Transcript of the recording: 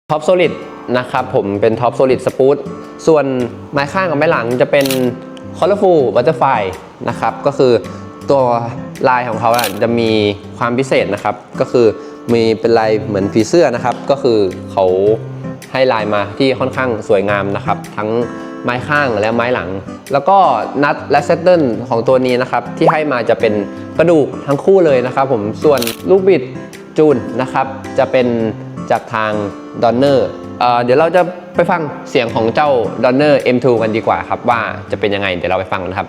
ท็อปโซลิดนะครับผมเป็นท็อปโซลิดสปูตส่วนไม้ข้างกับไม้หลังจะเป็น Colorful Butterfly นะครับก็คือตัวลายของเขาจะมีความพิเศษนะครับก็คือมีเป็นลายเหมือนผีเสื้อนะครับก็คือเขาให้ลายมาที่ค่อนข้างสวยงามนะครับทั้งไม้ข้างและไม้หลังแล้วก็นัทและเซตเทิลของตัวนี้นะครับที่ให้มาจะเป็นกระดูกทั้งคู่เลยนะครับผมส่วนลูกบิดจูนนะครับจะเป็นจากทางดอนเนอร์เดี๋ยวเราจะไปฟังเสียงของเจ้าดอนเนอร์ M2 กันดีกว่าครับว่าจะเป็นยังไงเดี๋ยวเราไปฟังกันครับ